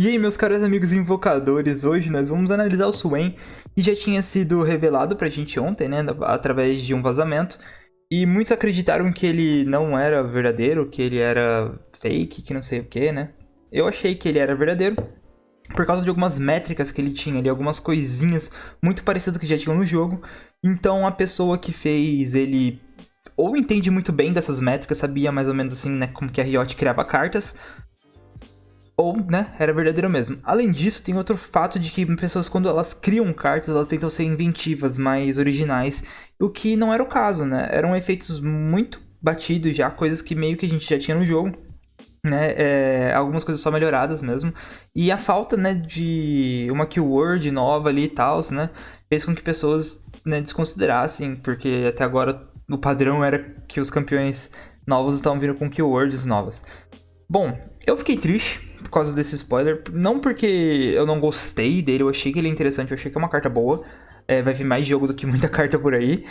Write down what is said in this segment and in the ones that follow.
E aí, meus caros amigos invocadores, hoje nós vamos analisar o Swain, que já tinha sido revelado pra gente ontem, né, através de um vazamento. E muitos acreditaram que ele não era verdadeiro, que ele era fake, que não sei o que, né. Eu achei que ele era verdadeiro, por causa de algumas métricas que ele tinha ali, algumas coisinhas muito parecidas que já tinham no jogo. Então a pessoa que fez ele ou entende muito bem dessas métricas, sabia mais ou menos assim, né, como que a Riot criava cartas, ou, né, era verdadeiro mesmo. Além disso, tem outro fato de que pessoas, quando elas criam cartas, elas tentam ser inventivas, mais originais, o que não era o caso, né? Eram efeitos muito batidos já, coisas que meio que a gente já tinha no jogo, né? Algumas coisas só melhoradas mesmo. E a falta, né, de uma keyword nova ali e tal, né, fez com que pessoas, né, desconsiderassem, porque até agora o padrão era que os campeões novos estavam vindo com keywords novas. Bom, eu fiquei triste por causa desse spoiler. Não porque eu não gostei dele, eu achei que ele é interessante, eu achei que é uma carta boa. Vai vir mais jogo do que muita carta por aí.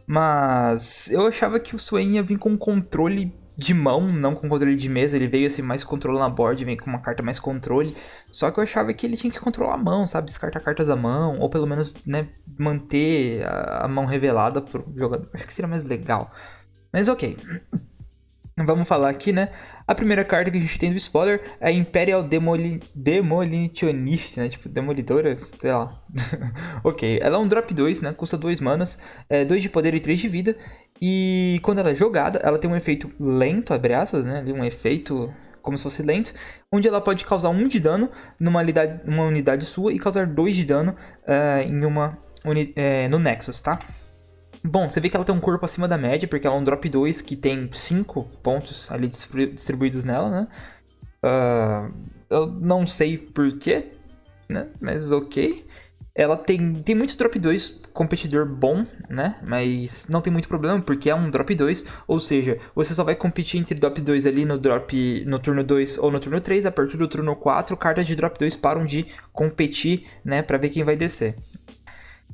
Mas eu achava que o Swain ia vir com controle de mão, não com controle de mesa. Ele veio assim, mais controle na board, vem com uma carta mais controle. Só que eu achava que ele tinha que controlar a mão, sabe? Descartar cartas à mão, ou pelo menos, né, manter a mão revelada pro jogador. Acho que seria mais legal. Mas ok. Vamos falar aqui, né? A primeira carta que a gente tem do spoiler é a Imperial Demolitionist, né? Tipo, demolidora, sei lá. Ok, ela é um drop 2, né? Custa 2 manas, 2 de poder e 3 de vida. E quando ela é jogada, ela tem um efeito lento, abre aspas, né? Um efeito como se fosse lento, onde ela pode causar 1 de dano numa unidade sua e causar 2 de dano no Nexus, tá? Bom, você vê que ela tem um corpo acima da média, porque ela é um drop 2 que tem 5 pontos ali distribuídos nela, né? Eu não sei porquê, né? Mas ok. Ela tem muito drop 2 competidor bom, né? Mas não tem muito problema, porque é um drop 2. Ou seja, você só vai competir entre drop 2 ali no turno 2 ou no turno 3. A partir do turno 4, cartas de drop 2 param de competir, né? Pra ver quem vai descer.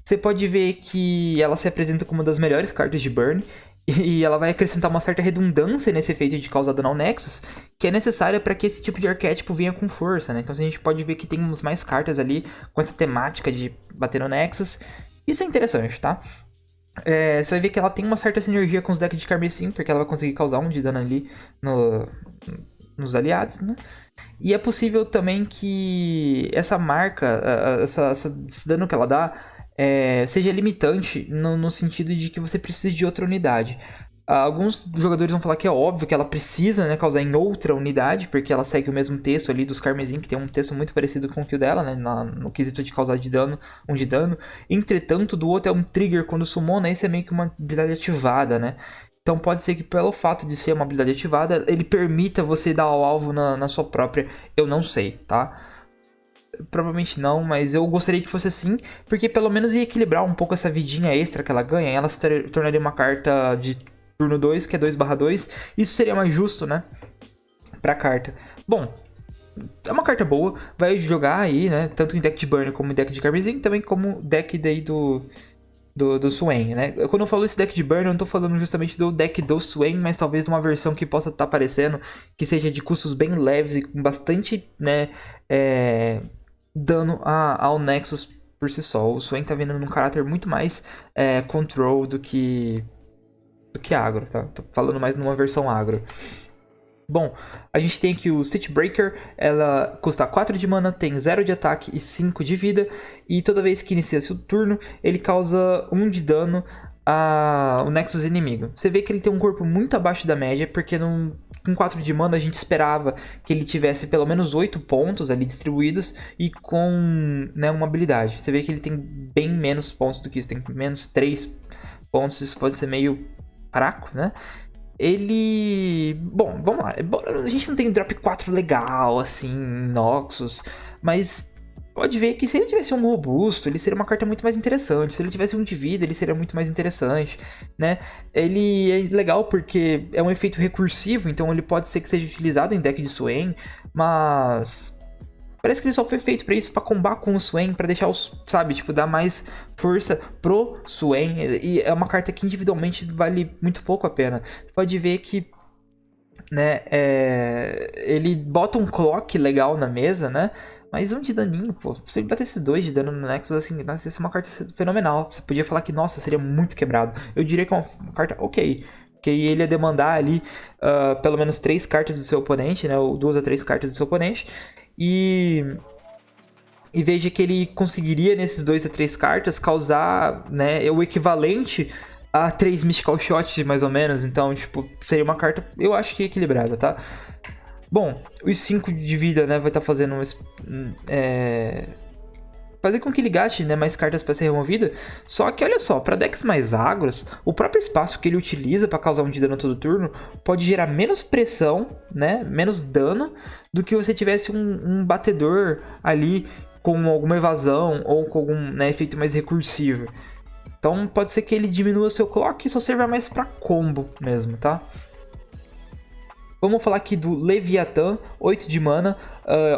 Você pode ver que ela se apresenta como uma das melhores cartas de Burn, e ela vai acrescentar uma certa redundância nesse efeito de causar dano ao Nexus, que é necessária para que esse tipo de arquétipo venha com força, né? Então a gente pode ver que temos mais cartas ali com essa temática de bater no Nexus. Isso é interessante, tá? Você vai ver que ela tem uma certa sinergia com os decks de Carmesim, porque ela vai conseguir causar 1 de dano ali nos aliados, né? E é possível também que essa marca, esse dano que ela dá, seja limitante no sentido de que você precisa de outra unidade. Alguns jogadores vão falar que é óbvio que ela precisa, né, causar em outra unidade, porque ela segue o mesmo texto ali dos Carmesim, que tem um texto muito parecido com o que o dela, né, no quesito de causar de dano, 1 de dano. Entretanto, do outro é um trigger quando summona, esse é meio que uma habilidade ativada, né? Então pode ser que pelo fato de ser uma habilidade ativada, ele permita você dar ao alvo na sua própria, eu não sei, tá? Provavelmente não, mas eu gostaria que fosse assim, porque pelo menos ia equilibrar um pouco essa vidinha extra que ela ganha, e ela se tornaria uma carta de turno 2, que é 2/2, isso seria mais justo, né, pra carta. Bom, é uma carta boa, vai jogar aí, né, tanto em deck de Burn como em deck de Carmesim, também como deck daí do Swain, né? Quando eu falo esse deck de Burn, eu não tô falando justamente do deck do Swain, mas talvez de uma versão que possa estar aparecendo, que seja de custos bem leves e com bastante, né, dano ao Nexus por si só. O Swain tá vindo num caráter muito mais control do que agro, tá? Tô falando mais numa versão agro. Bom, a gente tem aqui o City Breaker, ela custa 4 de mana, tem 0 de ataque e 5 de vida, e toda vez que inicia seu turno, ele causa 1 de dano ao Nexus inimigo. Você vê que ele tem um corpo muito abaixo da média, porque com 4 de mana a gente esperava que ele tivesse pelo menos 8 pontos ali distribuídos, e com, né, uma habilidade. Você vê que ele tem bem menos pontos do que isso, tem menos 3 pontos, isso pode ser meio fraco, né? Ele... Bom, vamos lá. A gente não tem drop 4 legal, assim, Noxus, mas pode ver que se ele tivesse um robusto, ele seria uma carta muito mais interessante. Se ele tivesse um de vida, ele seria muito mais interessante, né? Ele é legal porque é um efeito recursivo, então ele pode ser que seja utilizado em deck de Swain, mas... Parece que ele só foi feito pra isso, pra combar com o Swain, pra deixar os, sabe, tipo, dar mais força pro Swain. E é uma carta que individualmente vale muito pouco a pena. Você pode ver que né? Ele bota um clock legal na mesa, né? Mas um de daninho, pô. Se ele batesse 2 de dano no Nexus, assim, nossa, ia ser uma carta fenomenal. Você podia falar que, nossa, seria muito quebrado. Eu diria que é uma carta ok. Que ele ia demandar ali pelo menos 3 cartas do seu oponente, né? Ou 2 a 3 cartas do seu oponente. E veja que ele conseguiria, nesses 2 a 3 cartas, causar, né, o equivalente a 3 Mystical Shots, mais ou menos. Então, tipo, seria uma carta, eu acho que equilibrada, tá? Bom, os 5 de vida, né, vai estar fazendo fazer com que ele gaste, né, mais cartas para ser removida. Só que olha só, para decks mais agros, o próprio espaço que ele utiliza para causar um de dano todo turno pode gerar menos pressão, né, menos dano do que você tivesse um batedor ali com alguma evasão ou com algum, né, efeito mais recursivo. Então pode ser que ele diminua seu clock e só serva mais para combo mesmo, tá? Vamos falar aqui do Leviathan, 8 de mana,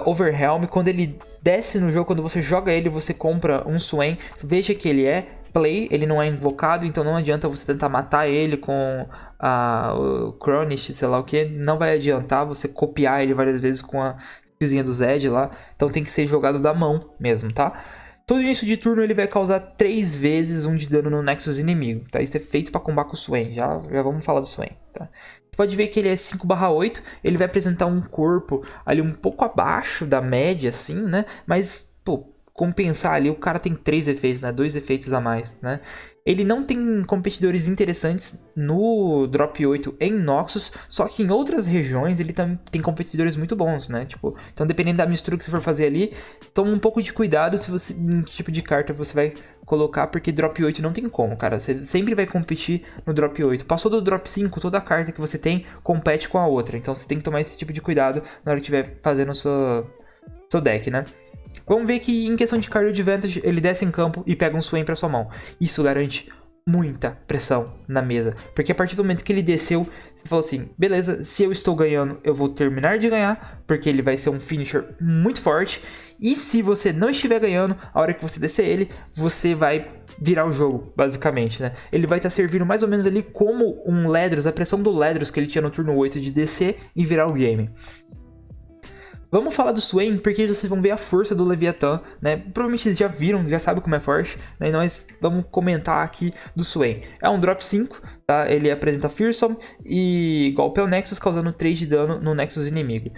Overwhelm. Quando ele desce no jogo, quando você joga ele, você compra um Swain. Veja que ele é play, ele não é invocado, então não adianta você tentar matar ele com o Chronish, sei lá o que. Não vai adiantar você copiar ele várias vezes com a skillzinha do Zed lá. Então tem que ser jogado da mão mesmo, tá? Todo início de turno ele vai causar 3 vezes 1 de dano no Nexus inimigo, tá? Isso é feito para combar com o Swain, já vamos falar do Swain, tá? Você pode ver que ele é 5/8, ele vai apresentar um corpo ali um pouco abaixo da média, assim, né? Mas, pô, compensar ali, o cara tem 3 efeitos, né? 2 efeitos a mais, né? Ele não tem competidores interessantes no Drop 8 em Noxus, só que em outras regiões ele também tem competidores muito bons, né? Tipo, então dependendo da mistura que você for fazer ali, toma um pouco de cuidado se você, em que tipo de carta você vai colocar, porque Drop 8 não tem como, cara. Você sempre vai competir no Drop 8. Passou do Drop 5, toda carta que você tem compete com a outra. Então você tem que tomar esse tipo de cuidado na hora que estiver fazendo o seu deck, né? Vamos ver que em questão de card advantage, ele desce em campo e pega um Swain pra sua mão. Isso garante muita pressão na mesa. Porque a partir do momento que ele desceu, você falou assim, beleza, se eu estou ganhando, eu vou terminar de ganhar, porque ele vai ser um finisher muito forte. E se você não estiver ganhando, a hora que você descer ele, você vai virar o jogo, basicamente, né? Ele vai estar servindo mais ou menos ali como um Ledros, a pressão do Ledros que ele tinha no turno 8 de descer e virar o game. Vamos falar do Swain, porque vocês vão ver a força do Leviathan, né? Provavelmente vocês já viram, já sabem como é forte, né? E nós vamos comentar aqui do Swain. É um drop 5, tá? Ele apresenta Fearsome e golpe ao Nexus, causando 3 de dano no Nexus inimigo.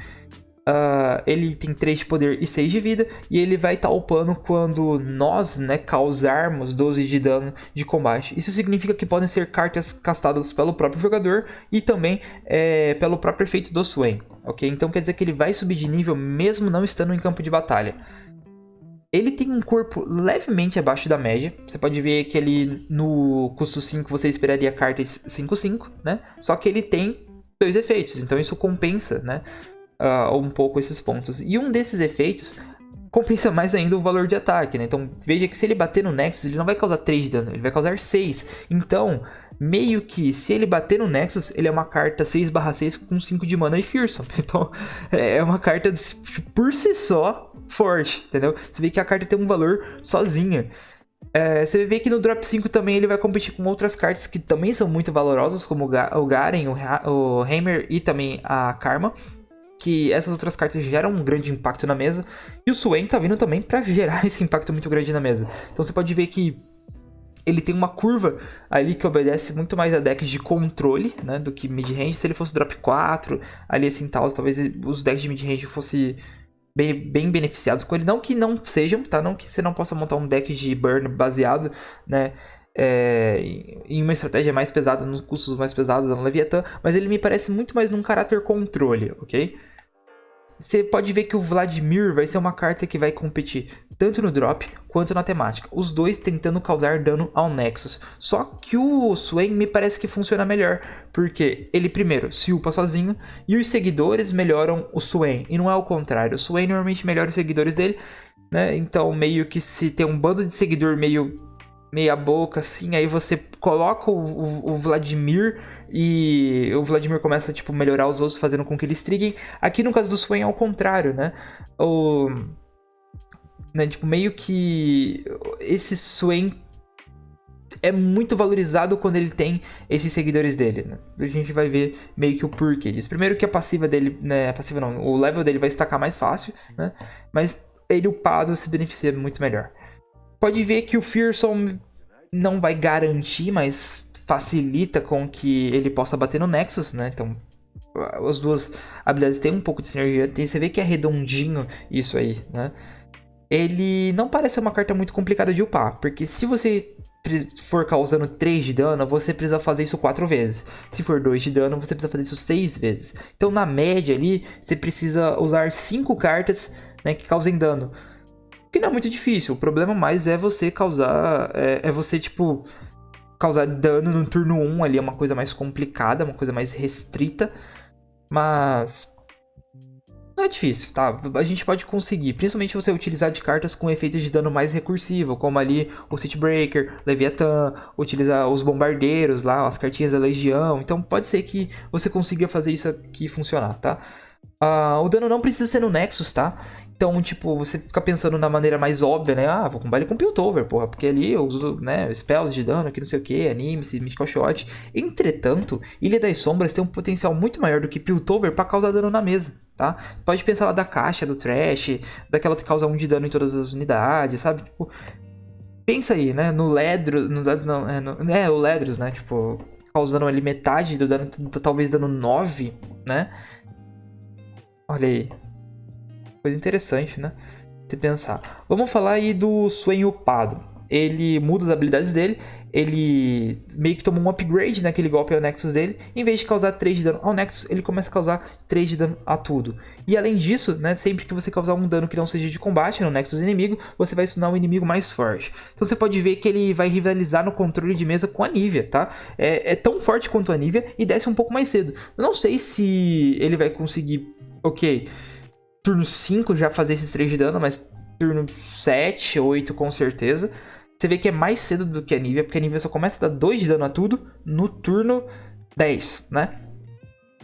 Ele tem 3 de poder e 6 de vida, e ele vai estar upando quando nós, né, causarmos 12 de dano de combate. Isso significa que podem ser cartas castadas pelo próprio jogador e também pelo próprio efeito do Swain, ok? Então quer dizer que ele vai subir de nível mesmo não estando em campo de batalha. Ele tem um corpo levemente abaixo da média. Você pode ver que ele no custo 5 você esperaria cartas 5/5, né? Só que ele tem 2 efeitos, então isso compensa, né? Um pouco esses pontos. E um desses efeitos compensa mais ainda o valor de ataque, né? Então veja que se ele bater no Nexus, ele não vai causar 3 de dano, ele vai causar 6. Então, meio que se ele bater no Nexus, ele é uma carta 6/6 com 5 de mana e Fearsome. Então, é uma carta por si só forte, entendeu? Você vê que a carta tem um valor sozinha. Você vê que no Drop 5 também ele vai competir com outras cartas que também são muito valorosas, como o Garen, o Heimer e também a Karma. Que essas outras cartas geram um grande impacto na mesa. E o Swain tá vindo também para gerar esse impacto muito grande na mesa. Então você pode ver que ele tem uma curva ali que obedece muito mais a decks de controle, né, do que mid-range. Se ele fosse drop 4, ali assim tal, talvez os decks de mid-range fossem bem beneficiados com ele. Não que não sejam, tá? Não que você não possa montar um deck de burn baseado, né, em uma estratégia mais pesada, nos custos mais pesados da Leviathan, mas ele me parece muito mais num caráter controle, ok? Você pode ver que o Vladimir vai ser uma carta que vai competir tanto no drop quanto na temática. Os dois tentando causar dano ao Nexus. Só que o Swain me parece que funciona melhor. Porque ele primeiro se upa sozinho e os seguidores melhoram o Swain. E não é o contrário. O Swain normalmente melhora os seguidores dele, né? Então meio que se tem um bando de seguidor meia boca assim, aí você coloca o Vladimir e o Vladimir começa, tipo, melhorar os outros, fazendo com que eles triguem. Aqui no caso do Swain é ao contrário, né? Né, tipo, meio que esse Swain é muito valorizado quando ele tem esses seguidores dele, né? A gente vai ver meio que o porquê disso. Primeiro que a passiva dele, né, a passiva não, o level dele vai estacar mais fácil, né? Mas ele upado se beneficia muito melhor. Pode ver que o Fearsome não vai garantir, mas facilita com que ele possa bater no Nexus, né? Então, as duas habilidades têm um pouco de sinergia. Você vê que é redondinho isso aí, né? Ele não parece ser uma carta muito complicada de upar, porque se você for causando 3 de dano, você precisa fazer isso 4 vezes. Se for 2 de dano, você precisa fazer isso 6 vezes. Então, na média ali, você precisa usar 5 cartas, né, que causem dano. Que não é muito difícil. O problema mais é você causar... É você, tipo... Causar dano no turno 1 ali. É uma coisa mais complicada, uma coisa mais restrita. Mas... não é difícil, tá? A gente pode conseguir. Principalmente você utilizar de cartas com efeitos de dano mais recursivo. Como ali o City Breaker, Leviathan. Utilizar os bombardeiros lá, as cartinhas da Legião. Então pode ser que você consiga fazer isso aqui funcionar, tá? O dano não precisa ser no Nexus, tá? Então, tipo, você fica pensando na maneira mais óbvia, né? Ah, vou combar ele com Piltover, porra. Porque ali eu uso, né, spells de dano, aqui não sei o que, anime, Mythical Shot. Entretanto, Ilha das Sombras tem um potencial muito maior do que Piltover pra causar dano na mesa, tá? Pode pensar lá da caixa, do Trash, daquela que causa 1 de dano em todas as unidades, sabe? Tipo, pensa aí, né? No Ledros, o Ledros, né? Tipo, causando ali metade do dano, talvez dando 9, né? Olha aí. Coisa interessante, né? Se pensar. Vamos falar aí do Swain upado. Ele muda as habilidades dele. Ele meio que toma um upgrade naquele golpe ao Nexus dele. Em vez de causar 3 de dano ao Nexus, ele começa a causar 3 de dano a tudo. E além disso, né, sempre que você causar um dano que não seja de combate no Nexus inimigo, você vai stunar um inimigo mais forte. Então você pode ver que ele vai rivalizar no controle de mesa com a Nivea, tá? É tão forte quanto a Nivea e desce um pouco mais cedo. Eu não sei se ele vai conseguir... Ok, turno 5 já fazer esses 3 de dano, mas turno 7, 8 com certeza. Você vê que é mais cedo do que a Nivea, porque a Nivea só começa a dar 2 de dano a tudo no turno 10, né?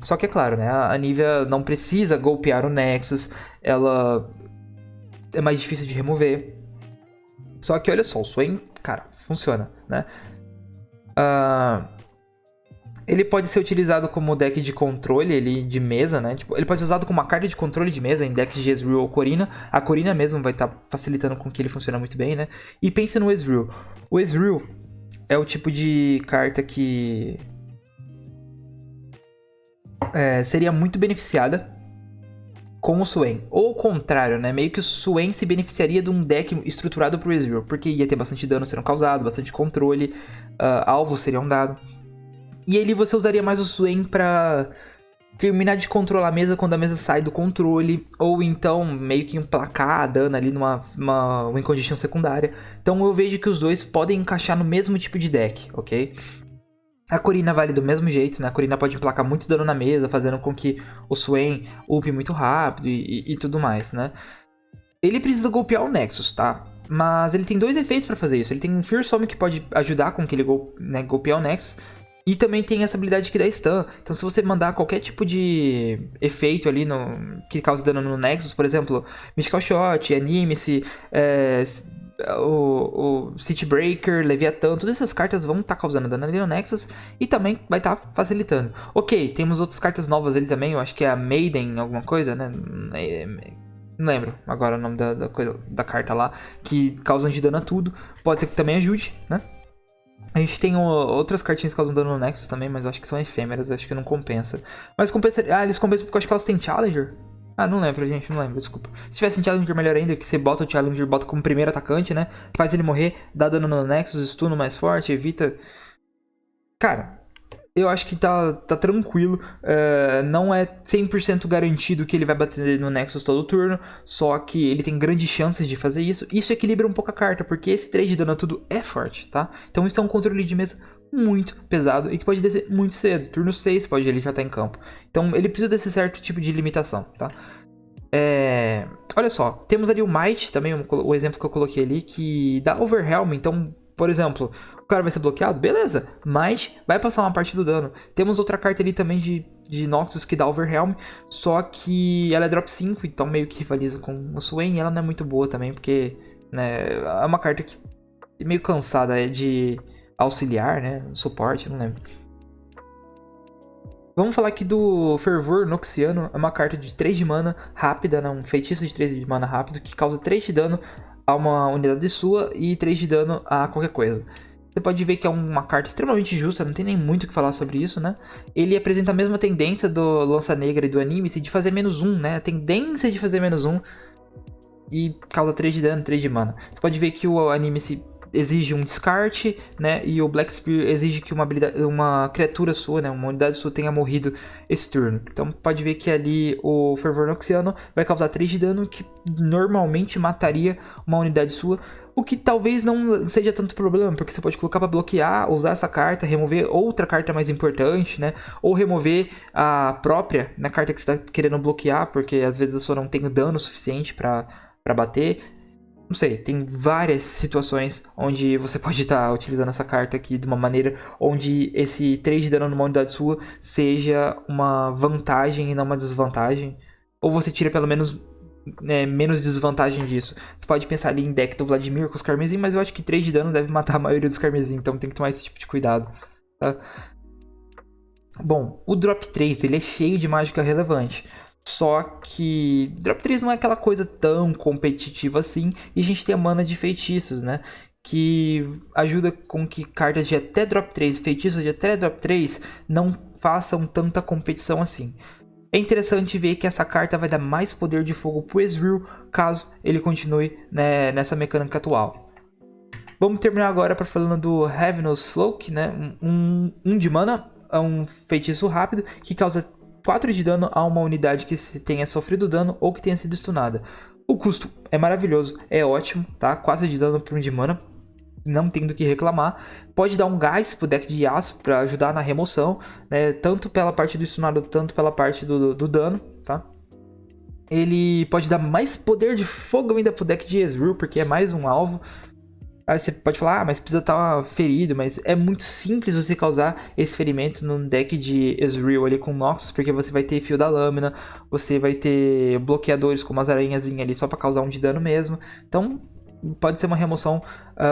Só que é claro, né? A Nivea não precisa golpear o Nexus, ela é mais difícil de remover. Só que olha só, o Swain, cara, funciona, né? Ele pode ser utilizado como deck de controle ele, de mesa, né? Tipo, ele pode ser usado como uma carta de controle de mesa em decks de Ezreal ou Corina. A Corina mesmo vai estar facilitando com que ele funcione muito bem, né? E pense no Ezreal. O Ezreal é o tipo de carta que seria muito beneficiada com o Swain. Ou o contrário, né? Meio que o Swain se beneficiaria de um deck estruturado pro Ezreal, porque ia ter bastante dano sendo causado, bastante controle, alvos seriam dados. E ali você usaria mais o Swain pra terminar de controlar a mesa quando a mesa sai do controle, ou então meio que emplacar a dano ali numa win condition secundária. Então eu vejo que os dois podem encaixar no mesmo tipo de deck, ok? A Corina vale do mesmo jeito, né? A Corina pode emplacar muito dano na mesa, fazendo com que o Swain upe muito rápido e tudo mais, né? Ele precisa golpear o Nexus, tá? Mas ele tem 2 efeitos pra fazer isso. Ele tem um Fearsome que pode ajudar com que ele golpear o Nexus. E também tem essa habilidade que dá stun. Então se você mandar qualquer tipo de efeito ali que cause dano no Nexus, por exemplo, Mythical Shot, Anime-se, o City Breaker, Leviathan, todas essas cartas vão estar causando dano ali no Nexus e também vai estar facilitando. Ok, temos outras cartas novas ali também, eu acho que é a Maiden, alguma coisa, né? Não lembro agora o nome da carta lá, que causam de dano a tudo. Pode ser que também ajude, né? A gente tem outras cartinhas que causam dano no Nexus também, mas eu acho que são efêmeras, acho que não compensa. Mas compensa... eles compensam porque eu acho que elas têm Challenger. Não lembro, gente, não lembro, desculpa. Se tivesse um Challenger melhor ainda, que você bota o Challenger, bota como primeiro atacante, né? Faz ele morrer, dá dano no Nexus, stun mais forte, evita... Cara, eu acho que tá tranquilo. Não é 100% garantido que ele vai bater no Nexus todo turno, só que ele tem grandes chances de fazer isso. Isso equilibra um pouco a carta, porque esse 3 de dano a tudo é forte, tá? Então isso é um controle de mesa muito pesado e que pode descer muito cedo. Turno 6 pode ele já estar em campo. Então ele precisa desse certo tipo de limitação, tá? Olha só, temos ali o Might, também o exemplo que eu coloquei ali, que dá Overwhelm. Então, por exemplo, o cara vai ser bloqueado, beleza, mas vai passar uma parte do dano. Temos outra carta ali também de Noxus que dá Overwhelm, só que ela é drop 5, então meio que rivaliza com o Swain, e ela não é muito boa também, porque, né, é uma carta que é meio cansada de auxiliar, né? Suporte, não lembro. Vamos falar aqui do Fervor Noxiano. É uma carta de 3 de mana rápida, né? Um feitiço de 3 de mana rápido que causa 3 de dano a uma unidade sua e 3 de dano a qualquer coisa. Você pode ver que é uma carta extremamente justa, não tem nem muito o que falar sobre isso, né? Ele apresenta a mesma tendência do Lança Negra e do anime de fazer -1, né? A tendência de fazer -1 e causa 3 de dano, 3 de mana. Você pode ver que o anime exige um descarte, né? E o Black Spear exige que uma criatura sua, né? Uma unidade sua tenha morrido esse turno. Então pode ver que ali o Fervor Noxiano vai causar 3 de dano, que normalmente mataria uma unidade sua. O que talvez não seja tanto problema, porque você pode colocar para bloquear, usar essa carta, remover outra carta mais importante, né? Ou remover a própria, na carta que você está querendo bloquear, porque às vezes a sua não tem o dano suficiente para bater. Não sei, tem várias situações onde você pode estar utilizando essa carta aqui de uma maneira onde esse 3 de dano numa unidade sua seja uma vantagem e não uma desvantagem. Ou você tira pelo menos menos desvantagem disso. Você pode pensar ali em deck do Vladimir com os Carmesim, mas eu acho que 3 de dano deve matar a maioria dos Carmesim, então tem que tomar esse tipo de cuidado. Tá? Bom, o Drop 3 ele é cheio de mágica relevante. Só que Drop 3 não é aquela coisa tão competitiva assim. E a gente tem a mana de feitiços, né? Que ajuda com que cartas de até Drop 3, feitiços de até Drop 3, não façam tanta competição assim. É interessante ver que essa carta vai dar mais poder de fogo pro Ezreal, caso ele continue, né, nessa mecânica atual. Vamos terminar agora para falando do Ravenous Flock, né? Um de mana, é um feitiço rápido que causa 4 de dano a uma unidade que tenha sofrido dano ou que tenha sido stunada. O custo é maravilhoso, é ótimo, tá? 4 de dano por 1 de mana, não tem do que reclamar. Pode dar um gás pro deck de Yasuo para ajudar na remoção, né? Tanto pela parte do stunado, tanto pela parte do dano, tá? Ele pode dar mais poder de fogo ainda pro deck de Ezreal, porque é mais um alvo. Aí você pode falar, mas precisa estar ferido, mas é muito simples você causar esse ferimento num deck de Ezreal ali com Noxus, porque você vai ter Fio da Lâmina, você vai ter bloqueadores como as aranhazinhas ali só para causar 1 de dano mesmo. Então pode ser uma remoção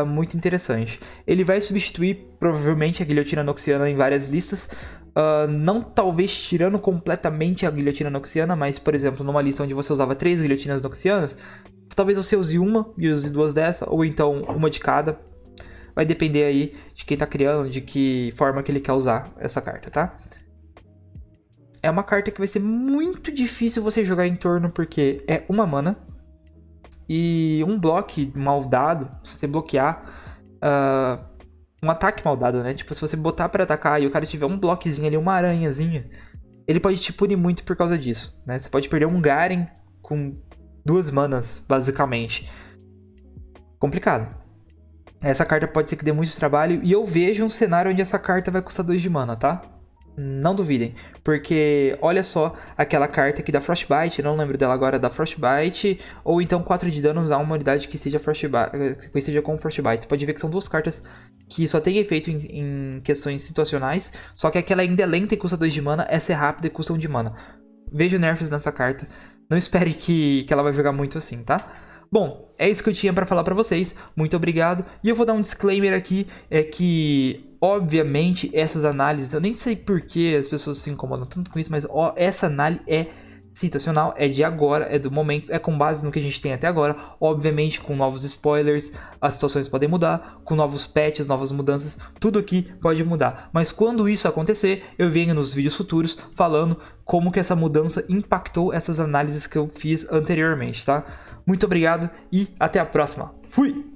muito interessante. Ele vai substituir provavelmente a Guilhotina Noxiana em várias listas. Não talvez tirando completamente a Guilhotina Noxiana, mas por exemplo, numa lista onde você usava 3 Guilhotinas Noxianas, talvez você use uma e use 2 dessa, ou então uma de cada. Vai depender aí de quem tá criando, de que forma que ele quer usar essa carta, tá? É uma carta que vai ser muito difícil você jogar em torno, porque é uma mana e um bloco mal dado, se você bloquear um ataque mal dado, né? Tipo, se você botar pra atacar e o cara tiver um bloquezinho ali, uma aranhazinha, ele pode te punir muito por causa disso, né? Você pode perder um Garen com 2 manas, basicamente. Complicado. Essa carta pode ser que dê muito trabalho, e eu vejo um cenário onde essa carta vai custar 2 de mana, tá? Não duvidem, porque olha só aquela carta que dá Frostbite, não lembro dela agora, dá Frostbite, ou então 4 de danos a uma unidade que seja com Frostbite. Você pode ver que são 2 cartas que só tem efeito em questões situacionais, só que aquela ainda é lenta e custa 2 de mana, essa é rápida e custa 1 de mana. Vejo nerfs nessa carta, não espere que ela vai jogar muito assim, tá? Bom, é isso que eu tinha pra falar pra vocês, muito obrigado, e eu vou dar um disclaimer aqui, é que obviamente essas análises, eu nem sei por que as pessoas se incomodam tanto com isso, mas essa análise é situacional, é de agora, é do momento, é com base no que a gente tem até agora, obviamente com novos spoilers, as situações podem mudar, com novos patches, novas mudanças, tudo aqui pode mudar, mas quando isso acontecer, eu venho nos vídeos futuros falando como que essa mudança impactou essas análises que eu fiz anteriormente, tá? Muito obrigado e até a próxima. Fui!